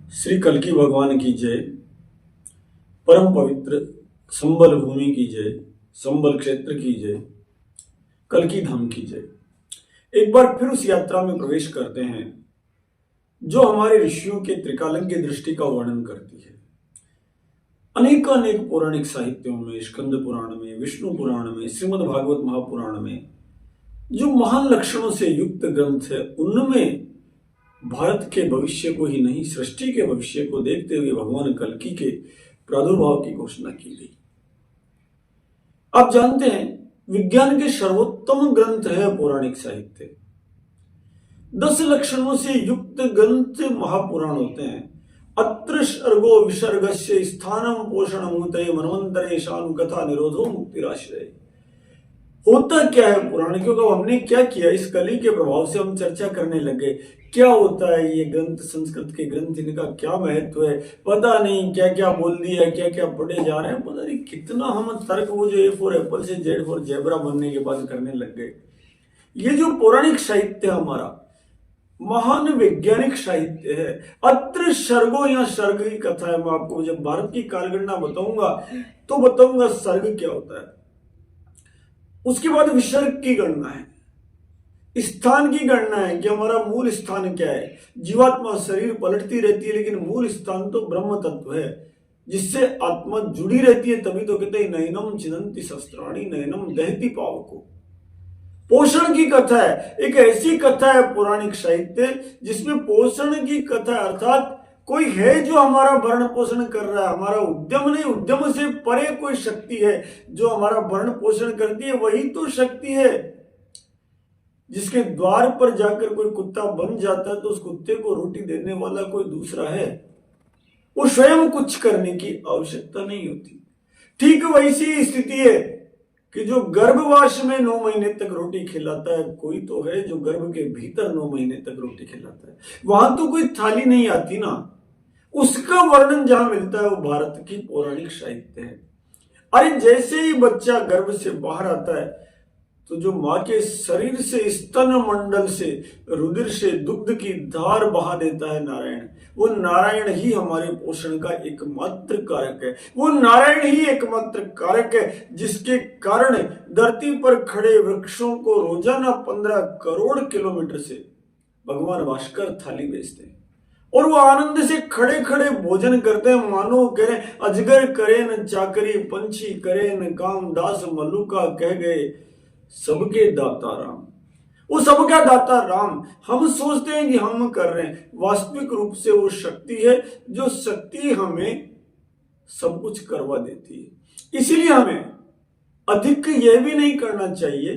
श्री कल्कि भगवान की जय। परम पवित्र संबल भूमि की जय, संबल क्षेत्र की जय, कल्कि धाम की जय। एक बार फिर उस यात्रा में प्रवेश करते हैं जो हमारे ऋषियों के त्रिकालज्ञ दृष्टि का वर्णन करती है। अनेक पौराणिक साहित्यों में, स्कंद पुराण में, विष्णु पुराण में, श्रीमद् भागवत महापुराण में जो महान लक्षणों से युक्त ग्रंथ है, उनमें भारत के भविष्य को ही नहीं, सृष्टि के भविष्य को देखते हुए भगवान कल्कि के प्रादुर्भाव की घोषणा की गई। आप जानते हैं, विज्ञान के सर्वोत्तम ग्रंथ है पौराणिक साहित्य। 10 लक्षणों से युक्त ग्रंथ महापुराण होते हैं। अत्र सर्गो विसर्गस्य स्थानम पोषणमुतये मनवंतरे शानु कथा निरोधो मुक्तिराश्रय। होता क्या है पुराण, क्योंकि हमने क्या किया, इस कली के प्रभाव से हम चर्चा करने लगे क्या होता है ये ग्रंथ, संस्कृत के ग्रंथ, इनका क्या महत्व है, पता नहीं क्या क्या बोल दिया, क्या क्या पढ़े जा रहे हैं, पता नहीं कितना हम तर्क वो जो ए फॉर एप्पल से जेड फॉर जेब्रा बनने के बाद करने लग गए। ये जो पौराणिक साहित्य हमारा महान वैज्ञानिक साहित्य है। अत्र सर्गो, या सर्ग की कथा है। मैं आपको जब भारत की कालगणना बताऊंगा तो बताऊंगा सर्ग क्या होता है। उसके बाद विसर्ग की गणना है, स्थान की गणना है कि हमारा मूल स्थान क्या है। जीवात्मा शरीर पलटती रहती है, लेकिन मूल स्थान तो ब्रह्म तत्व है जिससे आत्मा जुड़ी रहती है। तभी तो कहते हैं नयनम छिदन्ति शस्त्राणि नयनम दहति पावको। पोषण की कथा है, एक ऐसी कथा है पौराणिक साहित्य जिसमें पोषण की कथा, अर्थात कोई है जो हमारा भरण पोषण कर रहा है। हमारा उद्यम नहीं, उद्यम से परे कोई शक्ति है जो हमारा भरण पोषण करती है। वही तो शक्ति है जिसके द्वार पर जाकर कोई कुत्ता बन जाता है तो उस कुत्ते को रोटी देने वाला कोई दूसरा है। वो स्वयं कुछ करने की आवश्यकता नहीं होती। ठीक वैसी स्थिति है कि जो गर्भवास में 9 महीने तक रोटी खिलाता है, कोई तो है जो गर्भ के भीतर 9 महीने तक रोटी खिलाता है। वहां तो कोई थाली नहीं आती ना। उसका वर्णन जहां मिलता है वो भारत की पौराणिक साहित्य है। अरे जैसे ही बच्चा गर्भ से बाहर आता है तो जो माँ के शरीर से, स्तन मंडल से, रुधिर से दुग्ध की धार बहा देता है नारायण, वो नारायण ही हमारे पोषण का एकमात्र कारक है। वो नारायण ही एकमात्र कारक है जिसके कारण धरती पर खड़े वृक्षों को रोजाना 15 करोड़ किलोमीटर से भगवान भास्कर थाली बेचते हैं और वो आनंद से खड़े खड़े भोजन करते हैं। मानो कह रहे अजगर करे न चाकरी, पंछी करे न काम, दास मल्लुका कह गए सबके दाता राम। वो सबका दाता राम हम सोचते हैं कि हम कर रहे हैं, वास्तविक रूप से वो शक्ति है जो शक्ति हमें सब कुछ करवा देती है। इसीलिए हमें अधिक यह भी नहीं करना चाहिए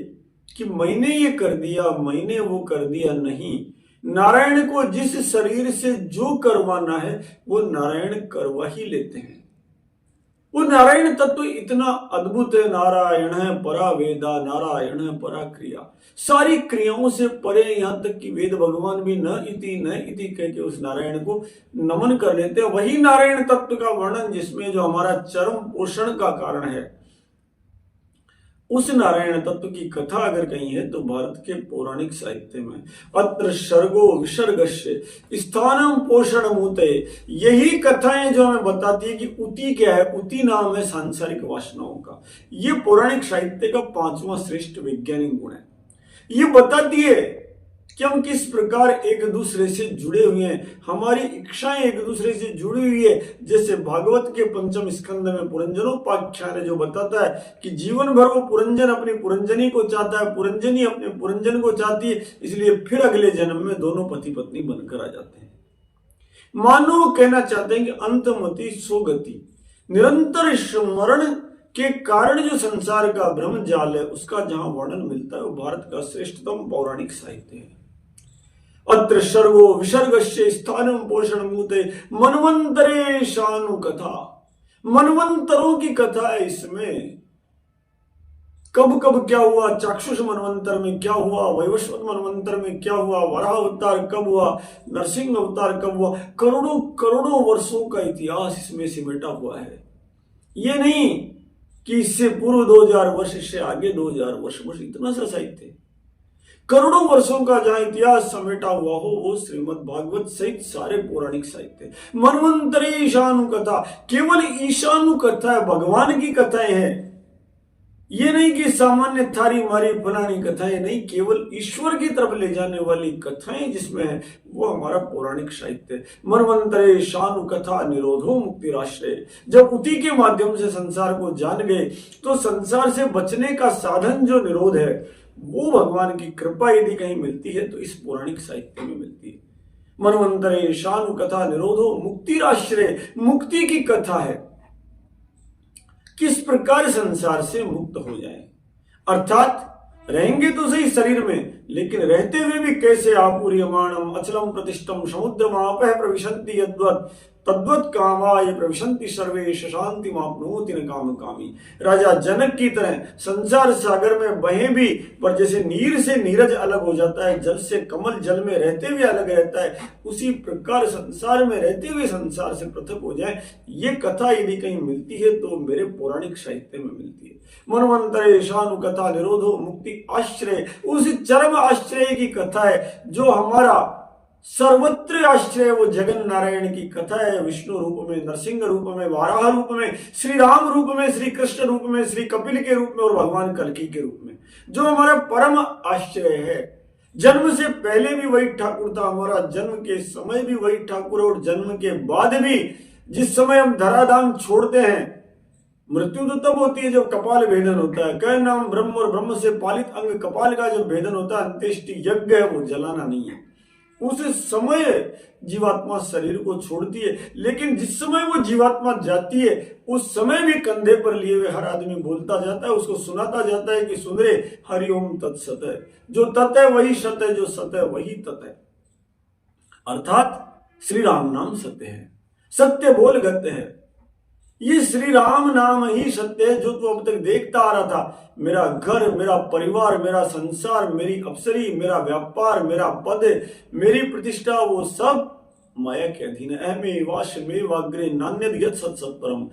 कि मैंने ये कर दिया, मैंने वो कर दिया। नहीं, नारायण को जिस शरीर से जो करवाना है वो नारायण करवा ही लेते हैं। वो नारायण तत्व इतना अद्भुत है। नारायण है परा वेदा, नारायण है परा क्रिया। सारी क्रियाओं से परे, यहां तक कि वेद भगवान भी न इति कह के उस नारायण को नमन कर लेते हैं। वही नारायण तत्व का वर्णन जिसमें जो हमारा चरम पोषण का कारण है, उस नारायण तत्व की कथा अगर कहीं है तो भारत के पौराणिक साहित्य में। अत्र सर्गो विसर्गस्य स्थानम पोषणमुतये, यही कथाएं जो हमें बताती है कि उति क्या है। उति नाम है सांसारिक वासनाओं का। ये पौराणिक साहित्य का 5वां श्रेष्ठ वैज्ञानिक गुण है। ये बताती है कि हम किस प्रकार एक दूसरे से जुड़े हुए हैं, हमारी इच्छाएं एक दूसरे से जुड़ी हुई है। जैसे भागवत के 5म स्कंद में पुरंजनोपाख्यान है जो बताता है कि जीवन भर वो पुरंजन अपनी पुरंजनी को चाहता है, पुरंजनी अपने पुरंजन को चाहती है, इसलिए फिर अगले जन्म में दोनों पति पत्नी बनकर आ जाते हैं। मानो कहना चाहते हैं कि अंतमति सोगति, निरंतर स्मरण के कारण जो संसार का ब्रह्म जाल है उसका जहां वर्णन मिलता है वो भारत का श्रेष्ठतम पौराणिक साहित्य है। अत्र सर्गो विसर्गस्य स्थानम पोषणमुतये मनवंतरे शानु कथा। मनवंतरों की कथा है इसमें। कब कब क्या हुआ, चाक्षुष मनवंतर में क्या हुआ, वैवस्वत मनवंतर में क्या हुआ, वराह अवतार कब हुआ, नरसिंह अवतार कब हुआ, करोड़ों करोड़ों वर्षों का इतिहास इसमें सिमटा हुआ है। ये नहीं कि इससे पूर्व 2000 वर्ष, इससे आगे 2000 वर्ष, बस इतना सा साहित्य। करोड़ों वर्षों का जहां इतिहास समेटा हुआ हो वो श्रीमद् भागवत सहित सारे पौराणिक साहित्य। मनवंतरी ईशानु कथा, केवल ईशानु कथा है, भगवान की कथाएं हैं। ये नहीं कि सामान्य थारी मारी फलानी कथाएं नहीं, केवल ईश्वर की तरफ ले जाने वाली कथाएं जिसमें है वो हमारा पौराणिक साहित्य है। मनवंतरे शानु कथा निरोधो मुक्तिराश्रय। जब उसी के माध्यम से संसार को जान गए तो संसार से बचने का साधन जो निरोध है वो भगवान की कृपा यदि कहीं मिलती है तो इस पौराणिक साहित्य में मिलती है। मनवंतरे शानु कथा निरोधो मुक्तिराश्रय, मुक्ति की कथा है, किस प्रकार संसार से मुक्त हो जाए। अर्थात रहेंगे तो सही शरीर में, लेकिन रहते हुए भी कैसे आपूर्यमाणम अचलम प्रतिष्ठम समुद्रमापः प्रविशन्ति यद्वत् तद्वत् कामाय प्रविशन्ति सर्वे शांति माप्नोति न काम कामी। राजा जनक की तरह संसार सागर में बहे भी, पर जैसे नीर से नीरज अलग हो जाता है, जल से कमल जल में रहते हुए अलग रहता है, उसी प्रकार संसार में रहते हुए संसार से पृथक हो जाए। ये कथा यदि कहीं मिलती है तो मेरे पौराणिक साहित्य में मिलती है। मनवंतरे शानु कथा निरोधो मुक्ति आश्रय, उस चरम आश्रय की कथा है जो हमारा सर्वत्र आश्रय, वो जगन नारायण की कथा है। विष्णु रूप में, नरसिंह रूप में, वाराह रूप में, श्री राम रूप में, श्री कृष्ण रूप में, श्री कपिल के रूप में और भगवान कल्की के रूप में, जो हमारा परम आश्रय है। जन्म से पहले भी वही ठाकुर था, हमारा जन्म के समय भी वही ठाकुर, और जन्म के बाद भी जिस समय हम धराधाम छोड़ते हैं, मृत्यु तो तब होती है जब कपाल भेदन होता है। कह नाम ब्रह्म और ब्रह्म से पालित अंग कपाल का जब भेदन होता है, अंत्येष्टि यज्ञ है, वो जलाना नहीं है। उस समय जीवात्मा शरीर को छोड़ती है, लेकिन जिस समय वो जीवात्मा जाती है उस समय भी कंधे पर लिए हुए हर आदमी बोलता जाता है, उसको सुनाता जाता है कि सुन रे हरिओम तत्सत है। जो तत् है वही सत है, जो सत है वही तत् है। अर्थात श्री राम नाम सत्य है, सत्य बोल गत्य है। ये श्री राम नाम ही सत्य है जो तू अब तक देखता आ रहा था। मेरा घर, मेरा परिवार, मेरा संसार, मेरी अप्सरी, मेरा व्यापार, मेरा पद, मेरी प्रतिष्ठा, वो सब माया के अधीन है। अहमे वाश में वाग्रे नान्यद यत् सत् सत्परम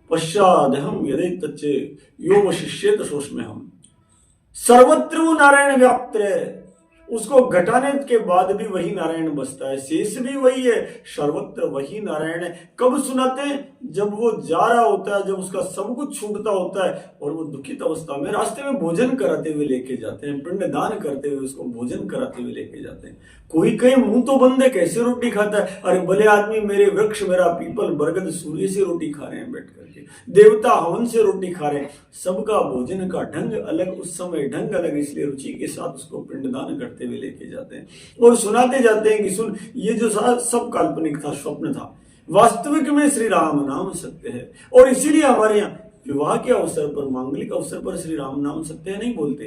पश्चादहम यदि तच्चे यो वशिष्येत सोष्मे हम। सर्वत्र वो नारायण व्याप्त है, उसको घटाने के बाद भी वही नारायण बसता है, शेष भी वही है, सर्वत्र वही नारायण है। कब सुनाते हैं? जब वो जा रहा होता है, जब उसका सब कुछ छूटता होता है और वो दुखित अवस्था में रास्ते में भोजन कराते हुए लेके जाते हैं, पिंड दान करते हुए उसको भोजन कराते हुए लेके जाते हैं। कोई कहे मुंह तो बंद है, कैसे रोटी खाता है? अरे भले आदमी, मेरे वृक्ष, मेरा पीपल, बरगद, सूर्य से रोटी खा रहे हैं बैठ करके, देवता हवन से रोटी खा रहे हैं। सबका भोजन का ढंग अलग, उस समय ढंग अलग, इसलिए रुचि के साथ उसको पिंडदान करते हुए लेके जाते हैं और सुनाते जाते हैं कि सुन, ये जो सब काल्पनिक था, स्वप्न था, वास्तविक में श्री राम नाम सत्य है। और इसीलिए हमारे यहाँ विवाह के अवसर पर, मांगलिक अवसर पर श्री राम नाम सत्य है नहीं बोलते,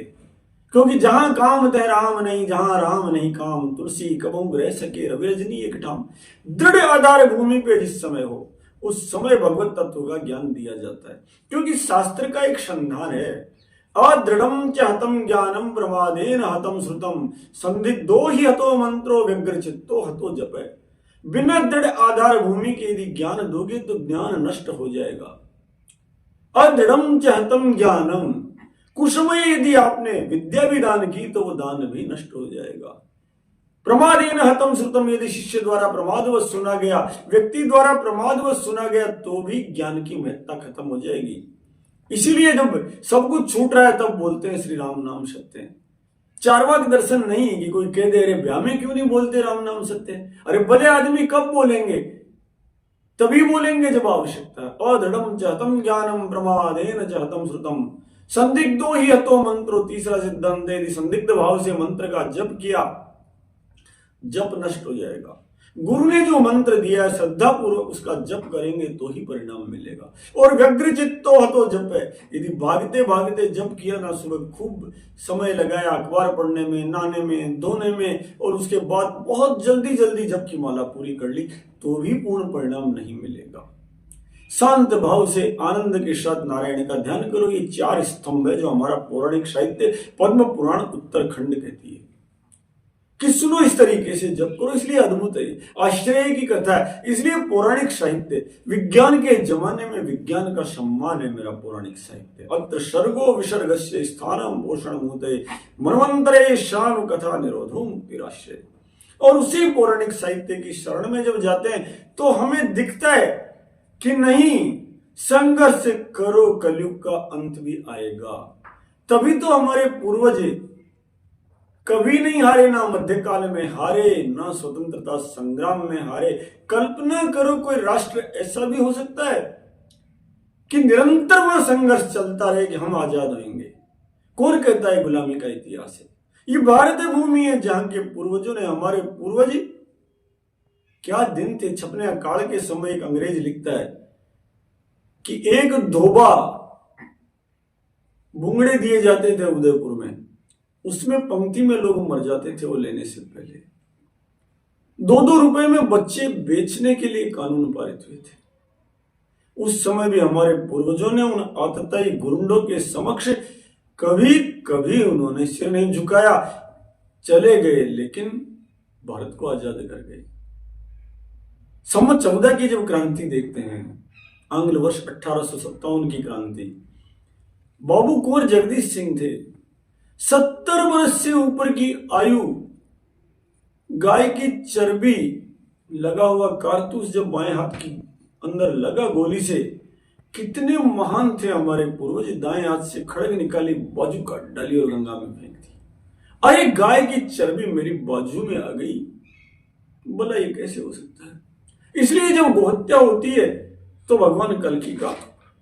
क्योंकि जहां काम तय राम नहीं, जहां राम नहीं काम, तुलसी कबहू रह सके रवि रजनी एक ठाम। दृढ़ आधार भूमि पे जिस समय हो उस समय भगवत तत्व का ज्ञान दिया जाता है, क्योंकि शास्त्र का एक संधान है, अदृढ़म च हतम ज्ञानम प्रमादेन हतम श्रुतम संदिग्धो ही हतो मंत्रो व्यग्र चित्तो हतो जपै। बिना दृढ़ आधार भूमि के यदि ज्ञान दोगे तो ज्ञान नष्ट हो जाएगा। अदृढ़म च हतम ज्ञानम, कुसमय यदि आपने विद्या भी दान की तो वो दान भी नष्ट हो जाएगा। प्रमादेन हतम श्रुतम, यदि शिष्य द्वारा प्रमादवश सुना गया, व्यक्ति द्वारा प्रमादवश सुना गया तो भी ज्ञान की महत्ता खत्म हो जाएगी। इसीलिए जब सब कुछ छूट रहा है तब बोलते हैं श्री राम नाम सत्य है। चारवाक दर्शन नहीं कि कोई कह दे अरे ब्याह में क्यों नहीं बोलते राम नाम सत्य है। अरे भले आदमी कब बोलेंगे? तभी बोलेंगे जब आवश्यकता है। अदृढ़म च हतम ज्ञानम प्रमादेन च हतम श्रुतम संदिग्धो ही हतो मंत्रो। तीसरा सिद्धांत है, यदि संदिग्ध भाव से मंत्र का जप किया, जप नष्ट हो जाएगा। गुरु ने जो मंत्र दिया है श्रद्धा पूर्वक उसका जप करेंगे तो ही परिणाम मिलेगा। और व्यग्र चित्तो हतो जप है, यदि भागते भागते जप किया ना, सुबह खूब समय लगाया अखबार पढ़ने में, नहाने में, धोने में, और उसके बाद बहुत जल्दी जल्दी जप की माला पूरी कर ली तो भी पूर्ण परिणाम नहीं मिलेगा। शांत भाव से आनंद के साथ नारायण का ध्यान करो। ये 4 स्तंभ है जो हमारा पौराणिक साहित्य पद्म पुराण उत्तरखंड कहती है। कि सुनो इस तरीके से जप करो, इसलिए अद्भुत है, आश्चर्य की कथा है। इसलिए पौराणिक साहित्य, विज्ञान के जमाने में विज्ञान का सम्मान है मेरा पौराणिक साहित्य। अत्र सर्गो विसर्गस्य स्थानम पोषण मुहते मनवंतरे शानु कथा निरोधो मुक्तिराश्रय। और उसी पौराणिक साहित्य की शरण में जब जाते हैं तो हमें दिखता है कि नहीं, संघर्ष करो, कलयुग का अंत भी आएगा। तभी तो हमारे पूर्वज कभी नहीं हारे, ना मध्यकाल में हारे, ना स्वतंत्रता संग्राम में हारे। कल्पना करो कोई राष्ट्र ऐसा भी हो सकता है कि निरंतर वह संघर्ष चलता रहे कि हम आजाद होंगे। कौन कहता है गुलामी का इतिहास है? ये भारत भूमि है जहां के पूर्वजों ने, हमारे पूर्वज, क्या दिन थे। छपने अकाल के समय एक अंग्रेज लिखता है कि एक धोबा भूंगड़े दिए जाते थे उदयपुर में, उसमें पंक्ति में लोग मर जाते थे वो लेने से पहले। 2-2 रुपए में बच्चे बेचने के लिए कानून पारित हुए थे। उस समय भी हमारे पूर्वजों ने उन आतताई गुंडों के समक्ष कभी कभी उन्होंने सिर नहीं झुकाया। चले गए लेकिन भारत को आजाद कर गए। संवत 14 की जब क्रांति देखते हैं, आंग्ल वर्ष 1857 की क्रांति, बाबू कुंवर जगदीश सिंह थे, 70 वर्ष से ऊपर की आयु, गाय की चर्बी लगा हुआ कारतूस जब बाएं हाथ की अंदर लगा गोली से, कितने महान थे हमारे पूर्वज। दाएं हाथ से खड़ग निकाली, बाजू काट डाली और गंगा में फेंक दी। अरे गाय की चर्बी मेरी बाजू में आ गई, बोला ये कैसे हो सकता है? इसलिए जब गोहत्या होती है तो भगवान कल्कि का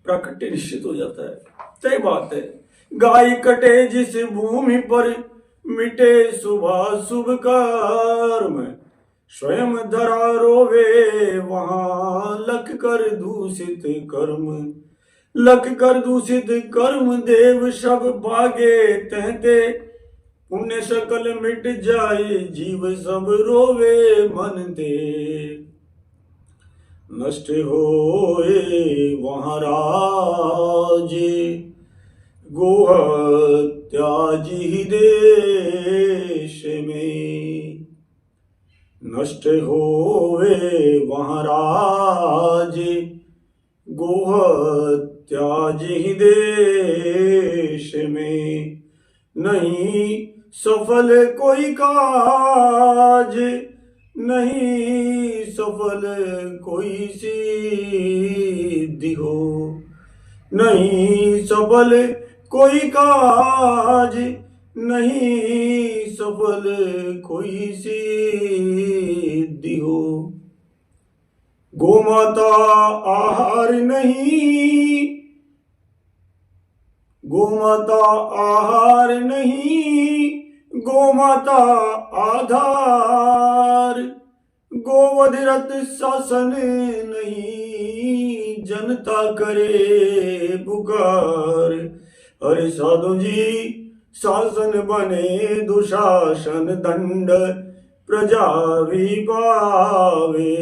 प्राकट्य निश्चित हो जाता है। तय बात है, गाय कटे जिस भूमि पर, मिटे सुबह शुभ कर्म, स्वयं धरा रोवे वहां लख कर दूषित कर्म। लख कर दूषित कर्म देव सब भागे तहते, पुण्य सकल मिट जाए जीव सब रोवे मन दे। नष्ट होए वहां राजे, गोहत्या जी देश में। नष्ट होवे वहां राजे, गोहत्या जी देश में। नहीं सफल कोई काज, नहीं सफल कोई सिद्धि हो। नहीं सफल कोई काज, नहीं सफल कोई सिद्धि हो। गोमाता आहार नहीं, गोमाता आहार नहीं, गोमाता आधार। गोवधरत शासन नहीं, जनता करे पुकार। अरे साधु जी शासन बने दुशासन, दंड प्रजा भी पावे।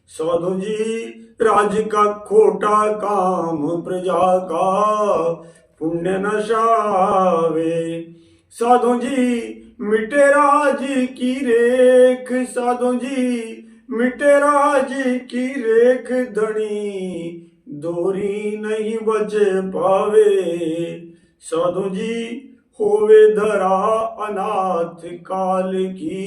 साधु जी राज का खोटा काम, प्रजा का पुण्य नशावे। साधु जी मिटे राज की रेख, साधु जी मिटे राज की रेख। धनी दोरी नहीं बच पावे। साधु जी होवे धरा अनाथ, काल की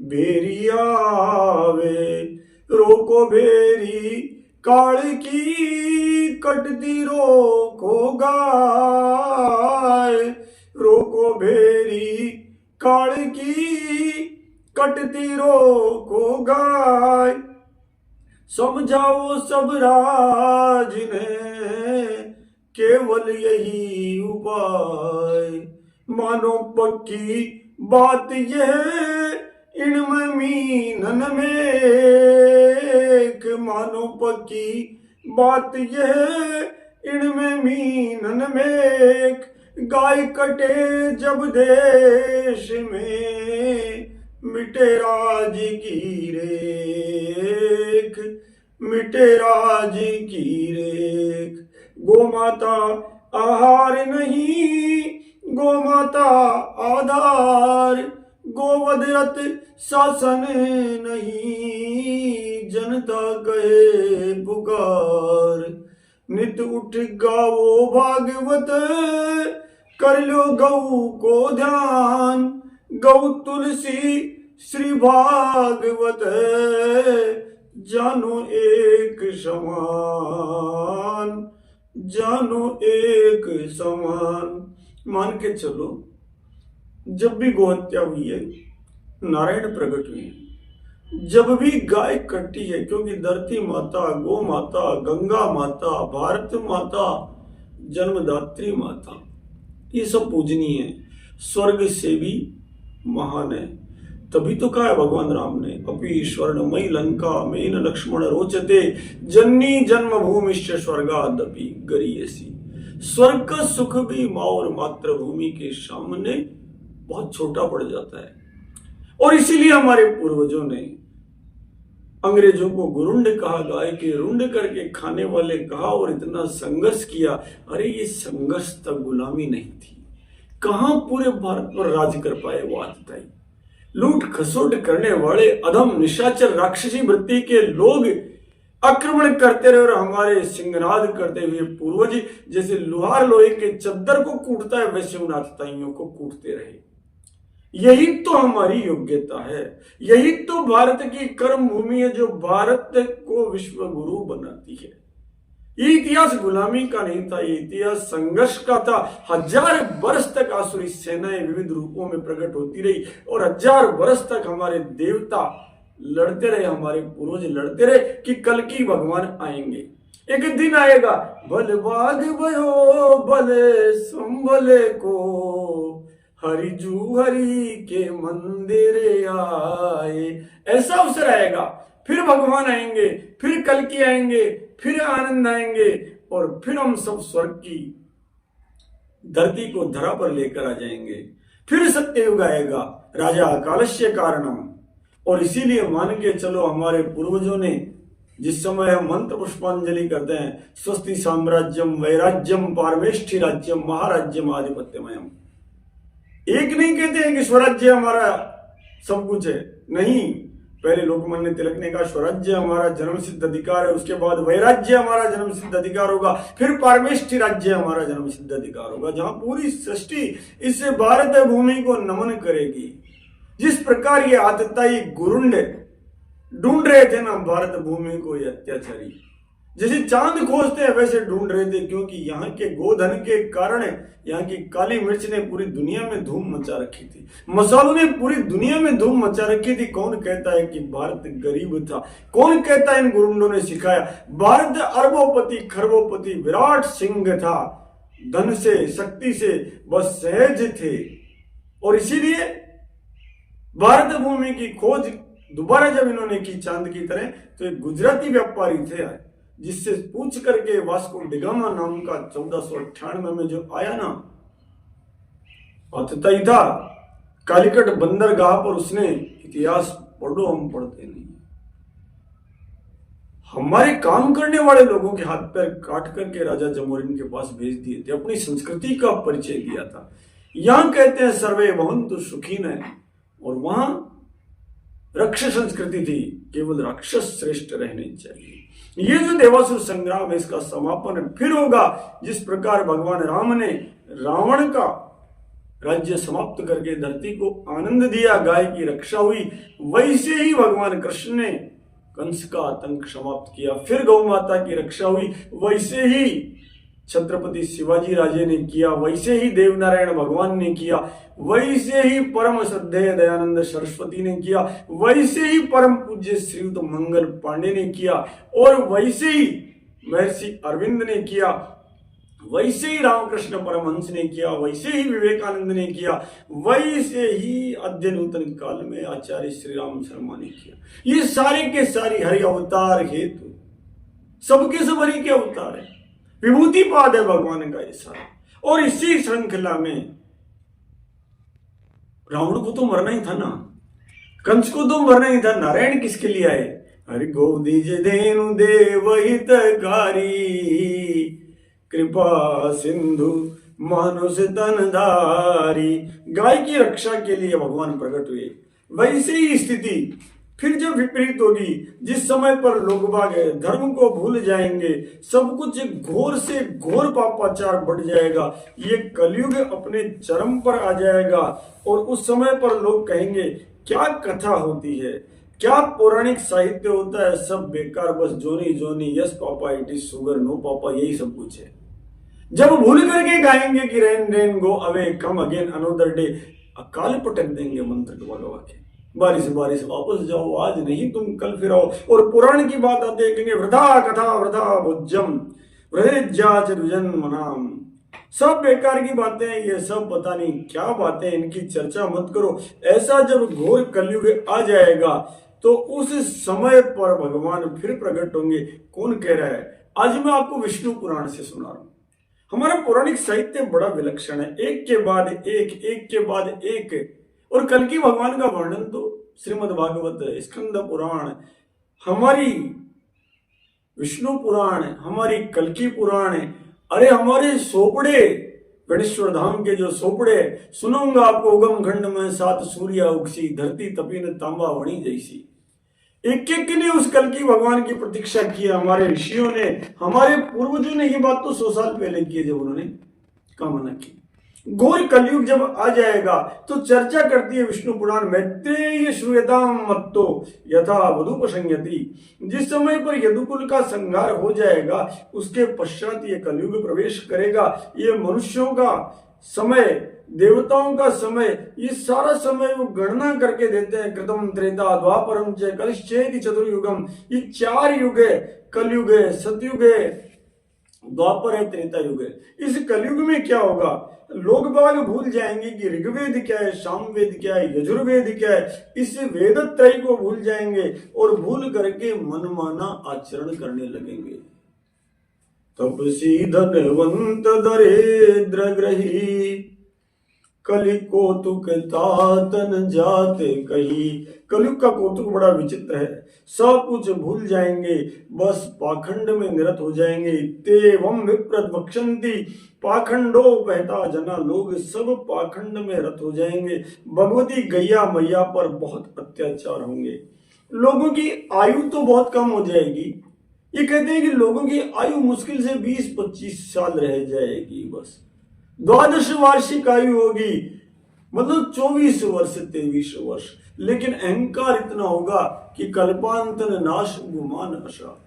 बेरी आवे। रोको बेरी काल की, कटती रोको गाय। रोको बेरी काल की, कटती रोको गाय। समझाओ सब राज ने केवल यही उपाय। मानो पक्की बात यह इनमें मीनन में एक। मानो पक्की बात यह इनमें मीनन में एक। गाय कटे जब देश में, मिटे राज की रेख, मिटे राज की रेख। गोमाता आहार नहीं, गोमाता आधार। गोवधरत शासन नहीं, जनता कहे पुकार। नित उठ गाओ भागवत, कर लो गौ को ध्यान। गौ तुलसी श्री भागवत, जानो एक समान, जानो एक समान। मान के चलो, जब भी गोहत्या हुई है नारायण प्रकट हुए हैं, जब भी गाय कटी है, क्योंकि धरती माता, गौ माता, गंगा माता, भारत माता, जन्मदात्री माता, ये सब पूजनीय है, स्वर्ग से भी महान है। तभी तो कहा है भगवान राम ने, अपि स्वर्णमयी लंका मेन लक्ष्मण रोचते, जननी जन्मभूमिश्च स्वर्गादपि गरीयसी। स्वर्ग का सुख भी माँ और मातृभूमि के सामने बहुत छोटा पड़ जाता है। और इसीलिए हमारे पूर्वजों ने अंग्रेजों को गुरुंड कहा, गाय के रुंड करके खाने वाले कहा, और इतना संघर्ष किया। अरे ये संघर्ष तक गुलामी नहीं थी, कहां पूरे भारत पर राज कर पाए वो आतताई। लूट खसोट करने वाले अधम निशाचर राक्षसी वृत्ति के लोग आक्रमण करते रहे, और हमारे सिंहनाद करते हुए पूर्वज जैसे लोहार लोहे के चद्दर को कूटता है, वैसे उन आतताइयों को कूटते रहे। यही तो हमारी योग्यता है, यही तो भारत की कर्म भूमि है, जो भारत को विश्व गुरु बनाती है। ये इतिहास गुलामी का नहीं था, ये इतिहास संघर्ष का था। 1000 वर्ष तक आसुरी सेनाएं विविध रूपों में प्रकट होती रही, और 1000 वर्ष तक हमारे देवता लड़ते रहे, हमारे पूर्वज लड़ते रहे कि कल की भगवान आएंगे। एक दिन आएगा, बल बाग भयो भले संभले को, हरिजू हरि के मंदिर आए। ऐसा अवसर आएगा, फिर भगवान आएंगे, फिर कल की आएंगे, फिर आनंद आएंगे, और फिर हम सब स्वर्ग की धरती को धरा पर लेकर आ जाएंगे। फिर सत्ययुग आएगा, राजा कालस्य कारणम। और इसीलिए मान के चलो, हमारे पूर्वजों ने जिस समय हम मंत्र पुष्पांजलि करते हैं, स्वस्ति साम्राज्यम वैराज्यम पारमेष्ठि राज्यम महाराज्यम आधिपत्यमयम, एक नहीं कहते हैं कि स्वराज्य हमारा सब कुछ है, नहीं। पहले लोकमान्य तिलक ने कहा स्वराज्य हमारा जन्म सिद्ध अधिकार है, उसके बाद वैराज्य हमारा जन्म सिद्ध अधिकार होगा, फिर पारमेष्ठि राज्य हमारा जन्म सिद्ध अधिकार होगा, जहां पूरी सृष्टि इस भारत भूमि को नमन करेगी। जिस प्रकार ये आतताई गुरुंड ढूंढ रहे थे ना भारत भूमि को, ये अत्याचारी जैसे चांद खोजते हैं वैसे ढूंढ रहे थे, क्योंकि यहाँ के गोधन के कारण यहाँ की काली मिर्च ने पूरी दुनिया में धूम मचा रखी थी, मसालों ने पूरी दुनिया में धूम मचा रखी थी। कौन कहता है कि भारत गरीब था? कौन कहता है इन गुरुंडों ने सिखाया? भारत अरबोपति खरबोपति विराट सिंह था, धन से शक्ति से बस सहज थे। और इसीलिए भारत भूमि की खोज दोबारा जब इन्होंने की चांद की तरह, तो एक गुजराती व्यापारी थे, जिससे पूछ करके वास्को डिगामा नाम का 1498 में जो आया ना, आतताई था, कालीकट बंदरगाह पर उसने इतिहास पढ़ो, हम पढ़ते नहीं। हमारे काम करने वाले लोगों के हाथ पैर काट करके राजा जमोरिन के पास भेज दिए थे, अपनी संस्कृति का परिचय दिया था। यहां कहते हैं सर्वे भवन्तु सुखिनः, और वहां राक्षस संस्कृति थी, केवल राक्षस श्रेष्ठ रहने चाहिए। ये जो देवासुर संग्राम है, इसका समापन फिर होगा। जिस प्रकार भगवान राम ने रावण का राज्य समाप्त करके धरती को आनंद दिया, गाय की रक्षा हुई, वैसे ही भगवान कृष्ण ने कंस का आतंक समाप्त किया, फिर गौ माता की रक्षा हुई, वैसे ही छत्रपति शिवाजी राजे ने किया, वैसे ही देवनारायण भगवान ने किया, वैसे ही परम श्रद्धेय दयानंद सरस्वती ने किया, वैसे ही परम पूज्य श्रीयुत मंगल पांडे ने किया, और वैसे ही महर्षि अरविंद ने किया, वैसे ही रामकृष्ण परमहंस ने किया, वैसे ही विवेकानंद ने किया, वैसे ही अद्य नूतन काल में आचार्य श्री राम शर्मा ने किया। ये सारे के सारे हरि अवतार हेतु, सबके सब हरि के अवतार है, विभूति पाद है भगवान का ये सारा। और इसी श्रृंखला में रावण को तो मरना ही था ना, कंस को तो मरना ही था, नारायण किसके लिए आए? हरि गोदीज धेनु देव हितकारी, कृपा सिंधु मनुष्य तनधारी। गाय की रक्षा के लिए भगवान प्रकट हुए। वैसे ही स्थिति फिर जब विपरीत होगी, जिस समय पर लोग बाग धर्म को भूल जाएंगे, सब कुछ घोर से घोर पापाचार बढ़ जाएगा, ये कलयुग अपने चरम पर आ जाएगा। और उस समय पर लोग कहेंगे क्या कथा होती है, क्या पौराणिक साहित्य होता है, सब बेकार, बस Johnny Johnny, yes papa it is sugar, no papa, यही सब कुछ है। जब भूल करके गाएंगे कि rain rain go away come again another day, अकाल पटक देंगे मंत्र भगवा के, बारिश बारिश वापस जाओ, आज नहीं तुम कल फिर आओ। और पुराण की बात आते हैं, कहेंगे वृथा कथा वृथा भोज्यम वृजन्मनाम, सब बेकार की बातें हैं, ये सब पता नहीं क्या बातें, इनकी चर्चा मत करो। ऐसा जब घोर कलयुग आ जाएगा तो उस समय पर भगवान फिर प्रकट होंगे। कौन कह रहा है? आज मैं आपको विष्णु पुराण से सुना रहा हूं। हमारा पौराणिक साहित्य बड़ा विलक्षण है, एक के बाद एक के बाद एक। और कल की भगवान का वर्णन तो श्रीमद् भागवत, स्कंद पुराण, हमारी विष्णु पुराण, हमारी कल्की पुराण, अरे हमारे सोपड़े, गणेश्वर धाम के जो सोपड़े, सुनूंगा आपको उगम खंड में 7 सूर्या उगसी, धरती तपीन तांबा वणी जैसी। एक एक ने उस कल्की भगवान की प्रतीक्षा की। हमारे ऋषियों ने, हमारे पूर्वजों ने ये बात तो 100 साल पहले की है, जब उन्होंने कामना की। घोर कलयुग जब आ जाएगा तो चर्चा करती है विष्णु पुराण, मैत्रेय श्रूयताम मत्तो यथा वधूपसंयति। जिस समय पर यदुकुल का संहार हो जाएगा, उसके पश्चात ये कलयुग प्रवेश करेगा। ये मनुष्यों का समय, देवताओं का समय, ये सारा समय वो गणना करके देते हैं। कृतम त्रेता द्वापरम च कलिश्चेति चतुर्युगम, ये 4 युग है, कलयुग है, सतयुग है, द्वापर है, त्रेता युग है। इस कलयुग में क्या होगा? लोग बाग भूल जाएंगे कि ऋग्वेद क्या है, सामवेद क्या है, यजुर्वेद क्या है, इस वेद त्रय को भूल जाएंगे और भूल करके मनमाना आचरण करने लगेंगे। तपसी धनवंत दरिद्र ग्रही, कलि कौतुक तातन जाते कही। कलयुग का कौतुक बड़ा विचित्र है, सब कुछ भूल जाएंगे, बस पाखंड में निरत हो जाएंगे। तेवम विप्रत भक्षंती पाखंडो बहता जना, लोग सब पाखंड में रत हो जाएंगे। भगवती गैया मैया पर बहुत अत्याचार होंगे। लोगों की आयु तो बहुत कम हो जाएगी। ये कहते हैं कि लोगों की आयु मुश्किल से 20-25 साल रह जाएगी, बस 12 वार्षिक आयु होगी, मतलब 24 वर्ष 23 वर्ष। लेकिन अहंकार इतना होगा कि कल्पांतन नाश गुमान आशा,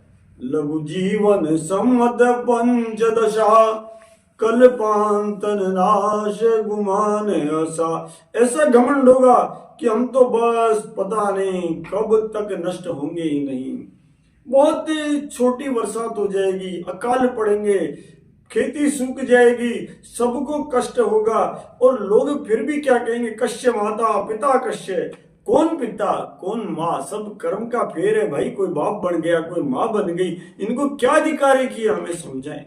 लघु जीवन सम्मत पंचदशा, कल्पांतन नाश गुमान आशा। ऐसा घमंड होगा कि हम तो बस पता नहीं कब तक नष्ट होंगे ही नहीं। बहुत छोटी बरसात हो जाएगी, अकाल पड़ेंगे, खेती सूख जाएगी, सबको कष्ट होगा। और लोग फिर भी क्या कहेंगे? कश्य माता पिता कश्य। कौन पिता कौन माँ, सब कर्म का फेर है भाई। कोई बाप बन गया, कोई माँ बन गई, इनको क्या अधिकार है कि हमें समझाएं।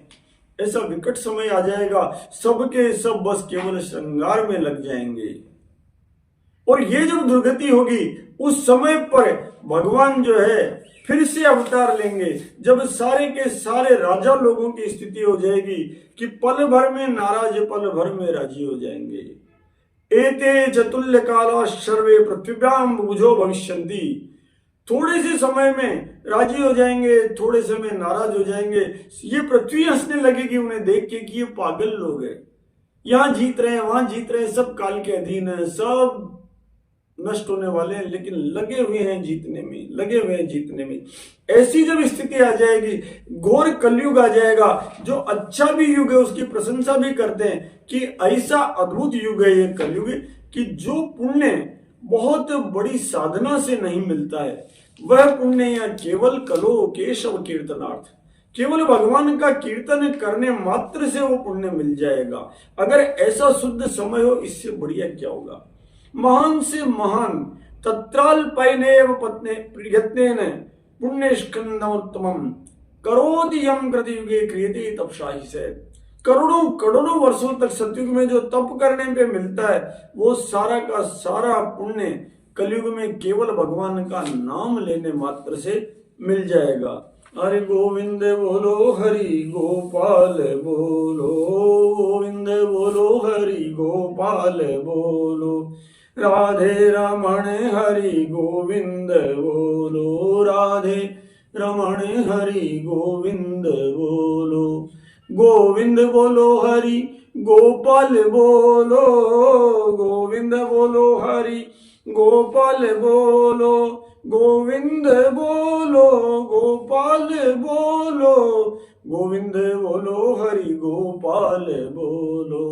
ऐसा विकट समय आ जाएगा, सबके सब बस केवल श्रृंगार में लग जाएंगे। और ये जब दुर्गति होगी, उस समय पर भगवान जो है फिर से अवतार लेंगे, जब सारे के सारे राजा लोगों की स्थिति हो जाएगी कि पल भर में नाराज, पल भर में राजी हो जाएंगे। एते चतुल्य काला सर्वे पृथ्व्याम बुझो भविष्यन्ति, थोड़े से समय में राजी हो जाएंगे, थोड़े समय नाराज हो जाएंगे। ये पृथ्वी हंसने लगेगी उन्हें देख के कि ये पागल लोग हैं, यहाँ जीत रहे हैं, वहां जीत रहे हैं, सब काल के अधीन है, सब नष्ट होने वाले हैं, लेकिन लगे हुए हैं जीतने में, लगे हुए हैं जीतने में। ऐसी जब स्थिति आ जाएगी, घोर कलयुग आ जाएगा, जो अच्छा भी युग है उसकी प्रशंसा भी करते हैं कि ऐसा अद्भुत युग है ये कलयुग, कि जो पुण्य बहुत बड़ी साधना से नहीं मिलता है, वह पुण्य या केवल कलो केशव कीर्तनार्थ, केवल भगवान का कीर्तन करने मात्र से वो पुण्य मिल जाएगा। अगर ऐसा शुद्ध समय हो, इससे बढ़िया क्या होगा। महान से महान तत्राल्पैनेव यत्नेन पुण्य स्कंदोत्तमम करोति यम कृतयुगे क्रियते तपसाहि से। करोड़ों करोड़ों वर्षों तक सतयुग में जो तप करने पे मिलता है, वो सारा का सारा पुण्य कलयुग में केवल भगवान का नाम लेने मात्र से मिल जाएगा। हरि गोविंद बोलो, हरि गोपाल बोलो, गोविंद बोलो, हरि गोपाल बोलो, राधे रमण हरि गोविंद बोलो, राधे रमण हरि गोविंद बोलो, गोविंद बोलो, हरि गोपाल बोलो, गोविंद बोलो, हरि गोपाल बोलो, गोविंद बोलो, गोपाल बोलो, गोविंद बोलो, हरि गोपाल बोलो,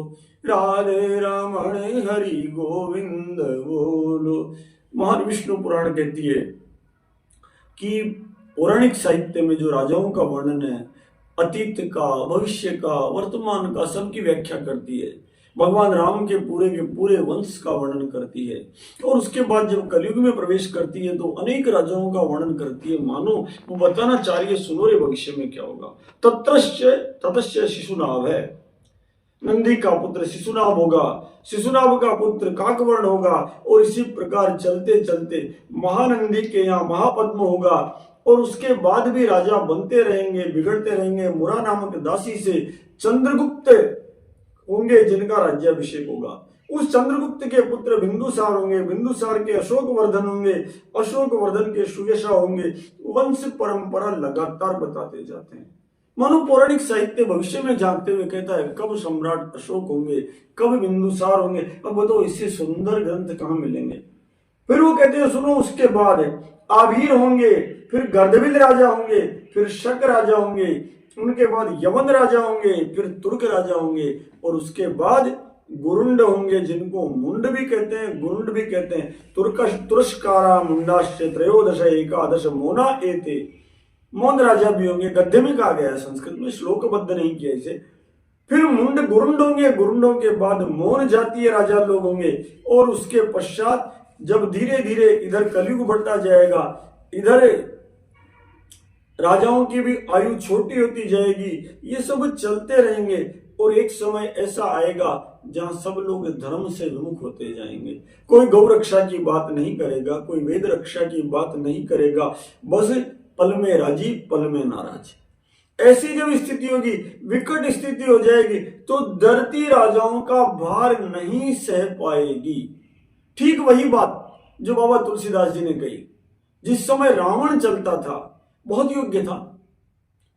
राधे रमण हरि गोविंद बोलो। महान विष्णु पुराण कहती है कि पौराणिक साहित्य में जो राजाओं का वर्णन है, अतीत का, भविष्य का, वर्तमान का, सबकी व्याख्या करती है। भगवान राम के पूरे वंश का वर्णन करती है और उसके बाद जब कलयुग में प्रवेश करती है तो अनेक राजाओं का वर्णन करती है। मानो वो बताना चाह रही है, सुनो रे भविष्य में क्या होगा। ततश्च शिशुनाभ है, नंदी का पुत्र शिशुनाभ होगा, शिशुनाभ का पुत्र काकवर्ण होगा और इसी प्रकार चलते चलते महानंदी के यहाँ महापद्म होगा और उसके बाद भी राजा बनते रहेंगे, बिगड़ते रहेंगे। मुरा नामक दासी से चंद्रगुप्त होंगे जिनका राज्याभिषेक होगा। उस चंद्रगुप्त के पुत्र बिंदुसार होंगे, बिंदुसार के अशोक वर्धन होंगे, अशोक वर्धन के सुयशा होंगे। वंश परंपरा लगातार बताते जाते हैं। मानो पौराणिक साहित्य भविष्य में जानते हुए कहता है कब सम्राट अशोक होंगे, कब बिंदुसार होंगे। अब बताओ इससे सुंदर ग्रंथ कहाँ मिलेंगे। फिर वो कहते हैं सुनो, उसके बाद आभीर होंगे, फिर गर्दविल राजा होंगे, फिर शक राजा होंगे, उनके बाद यवन राजा होंगे, फिर तुर्क राजा होंगे और उसके बाद गुरुंड होंगे, जिनको मुंड भी कहते हैं, गुरुंड भी कहते हैं। तुरस्कारा मुंडाश्च त्रयोदश एकादश मोना एते, मौन राजा भी होंगे। गद्य में कहा गया है, संस्कृत में श्लोकबद्ध नहीं किया इसे। फिर मुंड गुरुंड होंगे, गुरुंडों के बाद मौन जातीय राजा लोग होंगे और उसके पश्चात जब धीरे धीरे इधर कलयुग बढ़ता जाएगा, इधर राजाओं की भी आयु छोटी होती जाएगी। ये सब चलते रहेंगे और एक समय ऐसा आएगा जहां सब लोग धर्म से विमुख होते जाएंगे। कोई गौ रक्षा की बात नहीं करेगा, कोई वेद रक्षा की बात नहीं करेगा, बस पल में राजी पल में नाराज। ऐसी जब स्थिति होगी, विकट स्थिति हो जाएगी, तो धरती राजाओं का भार नहीं सह पाएगी। ठीक वही बात जो बाबा तुलसीदास जी ने कही। जिस समय रावण चलता था, बहुत योग्य था,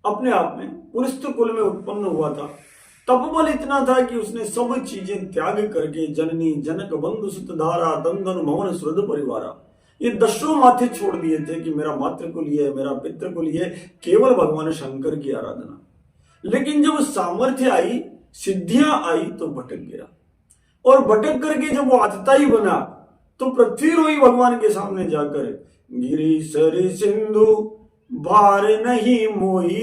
अपने आप में पुरुष कुल में उत्पन्न हुआ था, तपबल इतना था कि उसने सब चीजें त्याग करके जननी जनक बंधु सुत धारा दंदन भवन श्रुद परिवारा, ये दशों माथे छोड़ दिए थे कि मेरा मातृकुल ये है, मेरा पितृकुल ये, केवल भगवान शंकर की आराधना। लेकिन जब सामर्थ्य आई, सिद्धियां आई, तो भटक गया और भटक करके जब वो आतताई बना तो पृथ्वी रोई भगवान के सामने जाकर, गिरी सर सिंधु भार नहीं मोही,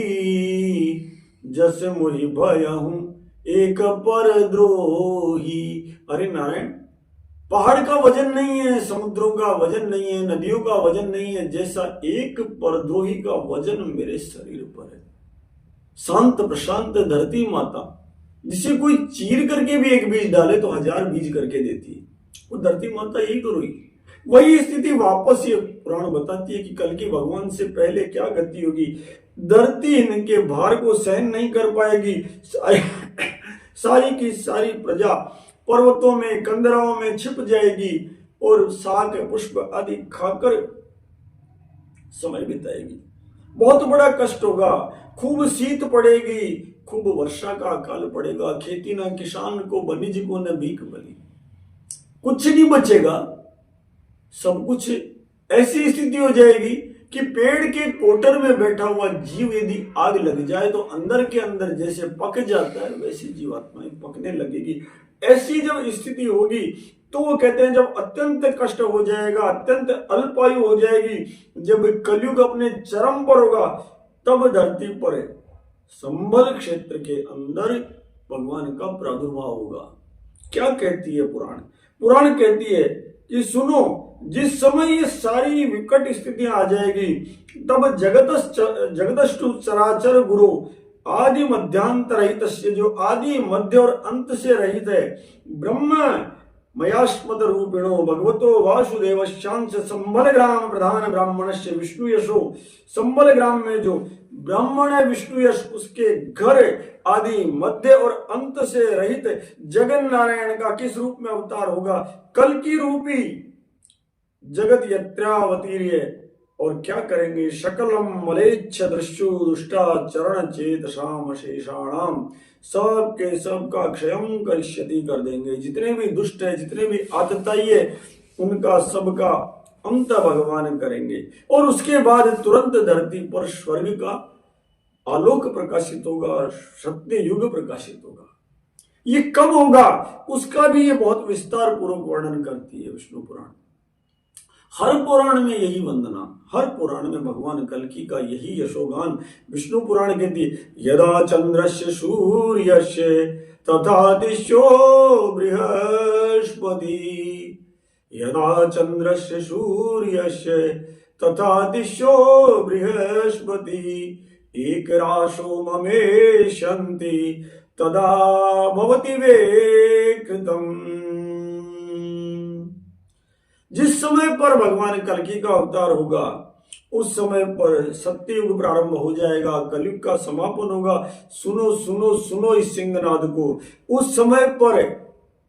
जस मोहि भयहूं एक पर द्रोही। अरे नारायण, पहाड़ का वजन नहीं है, समुद्रों का वजन नहीं है, नदियों का वजन नहीं है, जैसा एक परद्रोही का वजन मेरे शरीर पर है। शांत प्रशांत धरती माता, जिसे कोई चीर करके भी एक बीज डाले तो 1000 बीज करके देती है, वो धरती माता यही तो रोई। वही स्थिति वापस ये पुराण बताती है कि कल की भगवान से पहले क्या गति होगी। धरती इनके भार को सहन नहीं कर पाएगी। सारी की सारी प्रजा पर्वतों में, कंदराओं में छिप जाएगी और शाक पुष्प आदि खाकर समय बिताएगी। बहुत बड़ा कष्ट होगा, खूब शीत पड़ेगी, खूब वर्षा का अकाल पड़ेगा। खेती ना किसान को, वनिज को न भीख बनी, कुछ नहीं बचेगा। सब कुछ ऐसी स्थिति हो जाएगी कि पेड़ के कोटर में बैठा हुआ जीव यदि आग लग जाए तो अंदर के अंदर जैसे पक जाता है, वैसी जीवात्माएं पकने लगेगी। ऐसी जब स्थिति होगी तो वो कहते हैं जब अत्यंत कष्ट हो जाएगा, अत्यंत अल्पायु हो जाएगी, जब कलयुग अपने चरम पर होगा, तब धरती पर संबल क्षेत्र के अंदर भगवान का प्रादुर्भाव होगा। क्या कहती है पुराण? पुराण कहती है कि सुनो, जिस समय ये सारी विकट स्थितियां आ जाएगी, तब जगदस्तु चराचर गुरु आदि मध्यांतर रहित, जो आदि मध्य और अंत से रहित है, ब्रह्म मयास्मद रूपिणो भगवतो वासुदेवशांश संबल ग्राम प्रधान ब्राह्मणस्य विष्णु यशो। संबल ग्राम में जो ब्राह्मण है विष्णु यश, उसके घर आदि मध्य और अंत से रहित जगन नारायण का किस रूप में अवतार होगा? कल की रूपी जगत यत्रावतीर्य। और क्या करेंगे? शकलम मलेच्छ दृश्यु दुष्टा चरण चेतसाम शेषाणाम। सब के सब का क्षयम करिष्यति, कर देंगे। जितने भी दुष्ट है, जितने भी आतताई है, उनका सबका अंत भगवान करेंगे। और उसके बाद तुरंत धरती पर स्वर्ग का आलोक प्रकाशित होगा, सत्य युग प्रकाशित होगा। ये कब होगा उसका भी ये बहुत विस्तार पूर्वक वर्णन करती है विष्णु पुराण। हर पुराण में यही वंदना, हर पुराण में भगवान कल्कि का यही यशोगान विष्णु पुराण कहती है। यदा चंद्रस्य सूर्यस्य तथा दिशो बृहस्पति। यदा चंद्रस्य सूर्यस्य तथा दिशो बृहस्पति। एक राशो ममेशन्ति तदा भवति विकृतम्। जिस समय पर भगवान कल्कि का अवतार होगा उस समय पर सत्ययुग प्रारंभ हो जाएगा, कलयुग का समापन होगा। सुनो सुनो सुनो इस सिंहनाद को। उस समय पर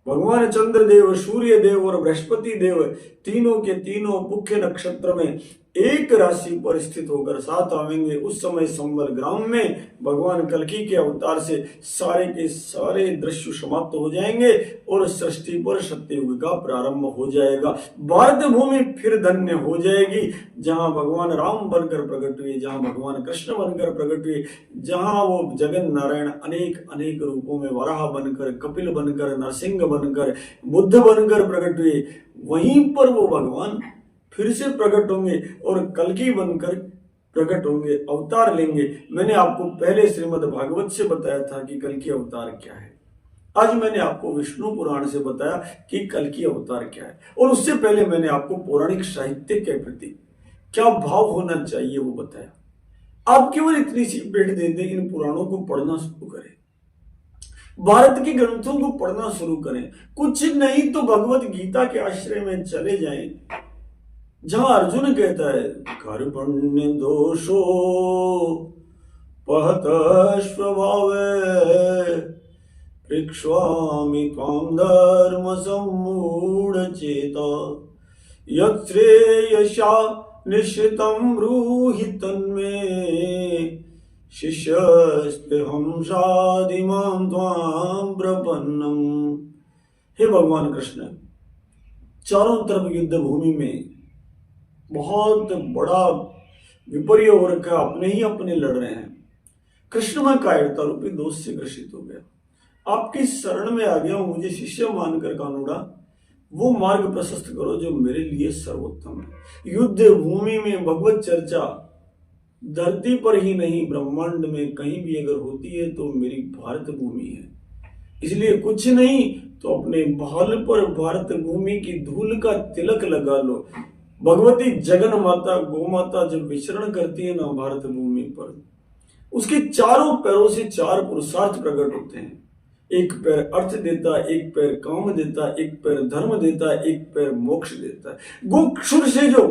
भगवान चंद्रदेव, सूर्य देव और बृहस्पति देव तीनों के तीनों मुख्य नक्षत्र में एक राशि पर स्थित होकर साथ आवेंगे। उस समय संबल ग्राम में भगवान कल्कि के अवतार से सारे के सारे दृश्य समाप्त हो जाएंगे और सृष्टि पर सत्ययुग का प्रारंभ हो जाएगा। भारत भूमि फिर धन्य हो जाएगी, जहां भगवान राम बनकर प्रकट हुए, जहां भगवान कृष्ण बनकर प्रकट हुए, जहां वो जगन नारायण अनेक अनेक रूपों में वराह बनकर, कपिल बनकर, नरसिंह बनकर, बुद्ध बनकर प्रकट हुए, वहीं पर वो भगवान फिर से प्रकट होंगे और कल्कि बनकर प्रकट होंगे, अवतार लेंगे। मैंने आपको पहले श्रीमद् भागवत से बताया था कि कल्कि अवतार क्या है। आज मैंने आपको विष्णु पुराण से बताया कि कल्कि अवतार क्या है। और उससे पहले मैंने आपको पौराणिक साहित्य के प्रति क्या भाव होना चाहिए वो बताया। आप केवल इतनी सी भेंट दे दें, इन पुराणों को पढ़ना शुरू करें, भारत के ग्रंथों को पढ़ना शुरू करें। कुछ नहीं तो भगवत गीता के आश्रय में चले जाएं, जहां अर्जुन कहता है कर्मण्य दोषो पहत स्वभाव पृक्ष्वामि त्वां धर्म सम्मूढ़ चेता यच्छ्रेयसा निश्चितं ब्रूहि तन्मे शिष्यस्तेऽहं साधिमां त्वां प्रपन्नम्। हे भगवान कृष्ण, चारों तरफ युद्ध भूमि में बहुत बड़ा विपर्य हो रखा, अपने ही अपने लड़ रहे हैं। कृष्ण में कायरता रूपी दोष से ग्रसित हो गया, आपकी शरण में आ गया हूं, मुझे शिष्य मानकर कानूड़ा वो मार्ग प्रशस्त करो जो मेरे लिए सर्वोत्तम है। युद्ध भूमि में भगवत चर्चा धरती पर ही नहीं, ब्रह्मांड में कहीं भी अगर होती है तो मेरी भारत भूमि है। इसलिए कुछ नहीं तो अपने भाल पर भारत भूमि की धूल का तिलक लगा लो। भगवती जगन माता गौ माता जब विचरण करती है ना भारत भूमि पर, उसके चारों पैरों से चार पुरुषार्थ प्रकट होते हैं। एक पैर अर्थ देता, एक पैर काम देता, एक पैर धर्म देता, एक पैर मोक्ष देता है। गोक्षुर से जो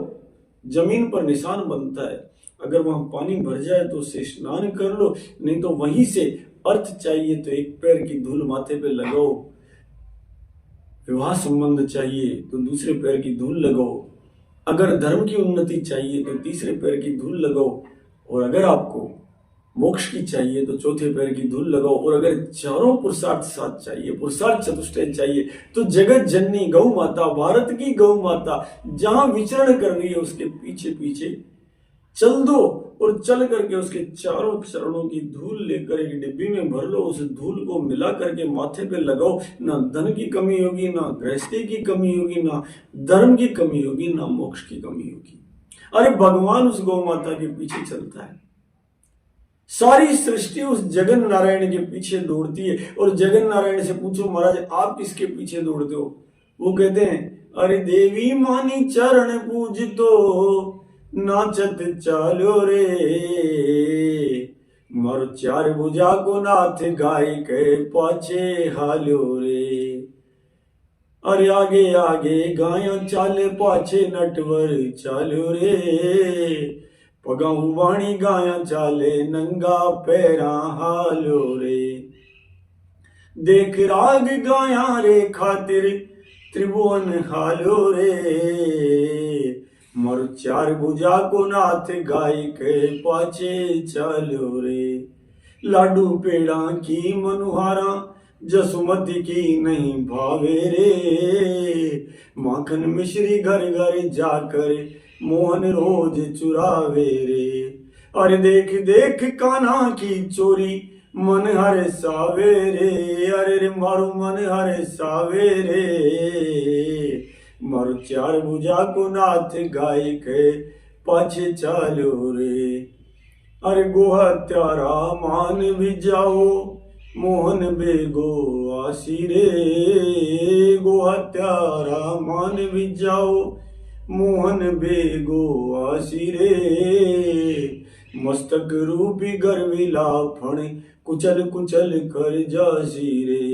जमीन पर निशान बनता है, अगर वहां पानी भर जाए तो उससे स्नान कर लो, नहीं तो वहीं से अर्थ चाहिए तो एक पैर की धूल माथे पे लगाओ, विवाह संबंध चाहिए तो दूसरे पैर की धूल लगाओ, अगर धर्म की उन्नति चाहिए तो तीसरे पैर की धूल लगाओ, और अगर आपको मोक्ष की चाहिए तो चौथे पैर की धूल लगाओ, और अगर चारों पुरुषार्थ साथ चाहिए, पुरुषार्थ चतुष्टय चाहिए, तो जगत जननी गौ माता, भारत की गौ माता जहां विचरण कर रही है उसके पीछे पीछे चल दो, और चल करके उसके चारों चरणों की धूल लेकर एक डिब्बी में भर लो, उस धूल को मिला करके माथे पे लगाओ। ना धन की कमी होगी, ना गृहस्थी की कमी होगी, ना धर्म की कमी होगी, ना मोक्ष की कमी होगी। अरे भगवान उस गौ माता के पीछे चलता है, सारी सृष्टि उस जगन नारायण के पीछे दौड़ती है। और जगन नारायण से पूछो महाराज आप किसके पीछे दौड़ते हो? वो कहते हैं अरे देवी मानी चरण पूजितो नाचत चालो रे, मारो चार भुजा को नाथ गाय के पाछे हालो रे। अरे आगे आगे गाया चाले पाछे नटवर चालो रे, पगाऊ वाणी गाया चाले नंगा पैरा हालो रे। देख राग गाया रे खातिर त्रिभुवन हालो रे, मर चार भुजा को नाथ गाय के पाछे चालो रे। लाडू पेड़ा की मनुहारा जसुमती की नहीं भावे रे, माखन मिश्री घर घर जाकर मोहन रोज चुरावे रे। अरे देख देख कान्हा की चोरी मन हरे सावे रे, अरे रे मारू मन हरे सावे रे, मारू चार भुजा को नाथ गाय के पाछे चालो रे। अरे गोहत्यारा मान भी जाओ मोहन बेगो आसी रे, गोहत्यारा मान भी जाओ मोहन बेगो आसी रे। मस्तक रूपी गर्विला फण कुचल कुचल कर जासी रे,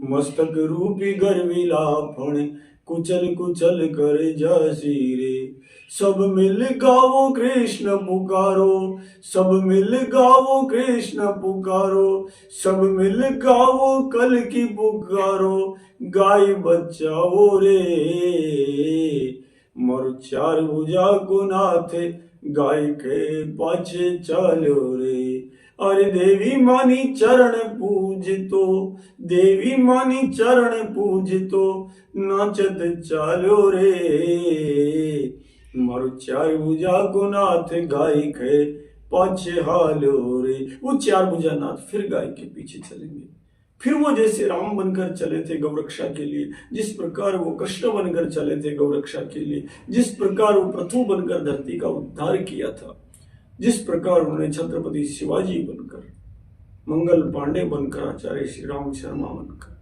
मस्तक रूपी गर्विला फण कुचल कुचल कर जासी रे। सब मिल गावो कृष्ण पुकारो, सब मिल गावो कृष्ण पुकारो, सब मिल गावो कल की पुकारो, गाय बचाओ रे। मर चार भुजा को नाथ गाय के पाछे चालो रे। अरे देवी मानी चरण पूज तो, देवी मानी चरण पूज तो, नाचत चालो रे। मारो चार भुजा को नाथ गाय के पाछे हालो रे। वो चार भुजा नाथ फिर गाय के पीछे चलेंगे। फिर वो जैसे राम बनकर चले थे गौरक्षा के लिए, जिस प्रकार वो कृष्ण बनकर चले थे गौरक्षा के लिए, जिस प्रकार वो प्रथु बनकर धरती का उद्धार किया था, जिस प्रकार उन्होंने छत्रपति शिवाजी बनकर, मंगल पांडे बनकर, आचार्य श्री राम शर्मा बनकर,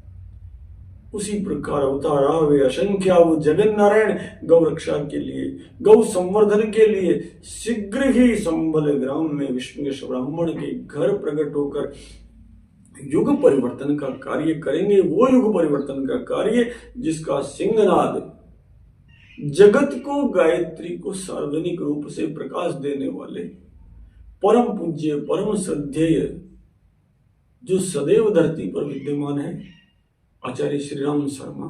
उसी प्रकार अवतार वे असंख्या वो जगन नारायण गौरक्षा के लिए, गौ संवर्धन के लिए शीघ्र ही संबल ग्राम में विष्णु ब्राह्मण के घर प्रकट होकर युग परिवर्तन का कार्य करेंगे। वो युग परिवर्तन का कार्य जिसका सिंहनाद जगत को, गायत्री को सार्वजनिक रूप से प्रकाश देने वाले परम पूज्य परम श्रद्धेय जो सदैव धरती पर विद्यमान है, आचार्य श्री राम शर्मा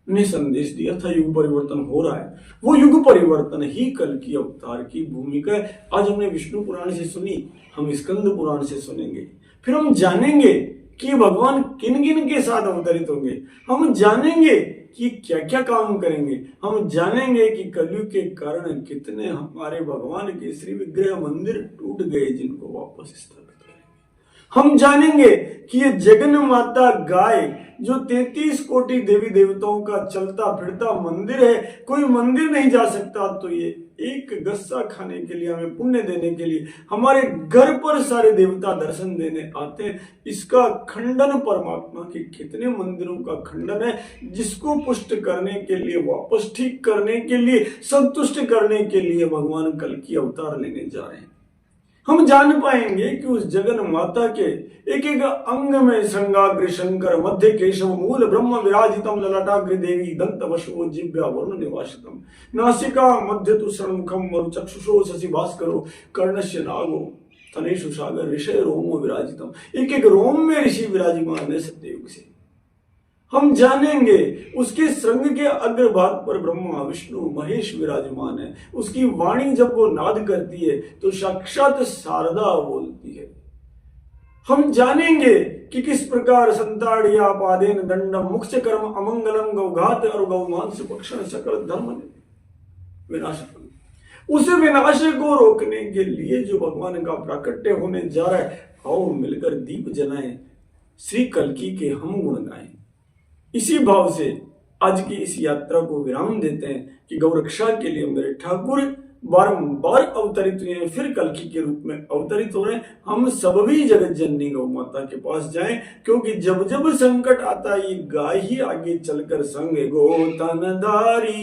ने संदेश दिया था युग परिवर्तन हो रहा है। वो युग परिवर्तन ही कल की अवतार की भूमिका है। आज हमने विष्णु पुराण से सुनी, हम स्कंद पुराण से सुनेंगे। फिर हम जानेंगे कि भगवान किन किन के साथ अवतरित होंगे, हम जानेंगे कि क्या क्या काम करेंगे, हम जानेंगे कि कलयुग के कारण कितने हमारे भगवान के श्री विग्रह मंदिर टूट गए जिनको वापस स्थापित करेंगे। हम जानेंगे कि ये जगन माता गाय जो 33 कोटि देवी देवताओं का चलता फिरता मंदिर है, कोई मंदिर नहीं जा सकता तो ये एक गस्सा खाने के लिए, हमें पुण्य देने के लिए हमारे घर पर सारे देवता दर्शन देने आते हैं। इसका खंडन परमात्मा के कितने मंदिरों का खंडन है, जिसको पुष्ट करने के लिए, वापस ठीक करने के लिए, संतुष्ट करने के लिए भगवान कल की अवतार लेने जा रहे हैं। हम जान पाएंगे कि उस जगन माता के एक एक अंग में श्रृंगाग्र शंकर, मध्य केशव, मूल ब्रह्म विराजितम, ललाटाग्र देवी, दंत वशो, जिव्या वरुण निवासितम, नासिका मध्य तु षण्मुखम, मरु चक्षुषो शशि भास्करो, कर्णस्य नागो, तनेषु सागर, ऋषय रोमो विराजितम। एक एक रोम में ऋषि विराजमान है सत्ययुग से। हम जानेंगे उसके श्रृंग के अग्रभाग पर ब्रह्मा विष्णु महेश विराजमान है। उसकी वाणी जब वो नाद करती है तो साक्षात शारदा बोलती है। हम जानेंगे कि किस प्रकार संताड़िया पादेन दंडम, मुख्य कर्म अमंगलम, गौघात और गौमांस भक्षण सकल धर्म विनाश। उस विनाश को रोकने के लिए जो भगवान का प्राकट्य होने जा रहा है, आओ मिलकर दीप जलाएं, श्री कल्की के हम गुण गाएं। इसी भाव से आज की इस यात्रा को विराम देते हैं कि गौरक्षा के लिए मेरे ठाकुर बारंबार अवतरित हुए हैं, फिर कल्की के रूप में अवतरित हो रहे हैं। हम सब भी जगत जननी गौ माता के पास जाएं, क्योंकि जब जब संकट आता है ये गाय ही आगे चलकर संग गोतनधारी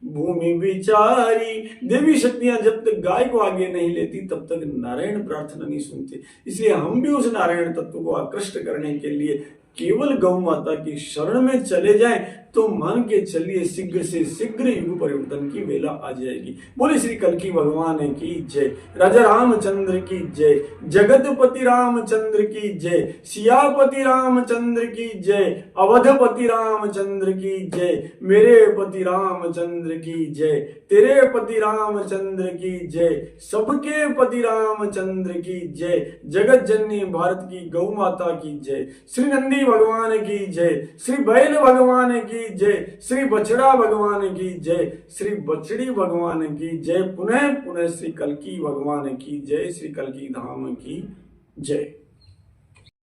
भूमि विचारी। देवी शक्तियां जब तक गाय को आगे नहीं लेती तब तक नारायण प्रार्थना नहीं सुनते। इसलिए हम भी उस नारायण तत्व को आकृष्ट करने के लिए केवल गौ माता की शरण में चले जाएं तो मान के चलिए शीघ्र से शीघ्र युग परिवर्तन की वेला आ जाएगी। बोले श्री कल्की भगवान की जय, राजा रामचंद्र की जय, जगतपति रामचंद्र की जय, सियापति रामचंद्र की जय, अवधपति रामचंद्र की जय, मेरे पति रामचंद्र की जय, तेरे पति रामचंद्र की जय, सबके पति रामचंद्र की जय, जगत जननी भारत की गौ माता की जय, श्री नंदी भगवान की जय, श्री बैल भगवान की जय, श्री बछड़ा भगवान की जय, श्री बछड़ी भगवान की जय, पुनः पुनः श्री कल्की भगवान की जय, श्री कल्की धाम की जय।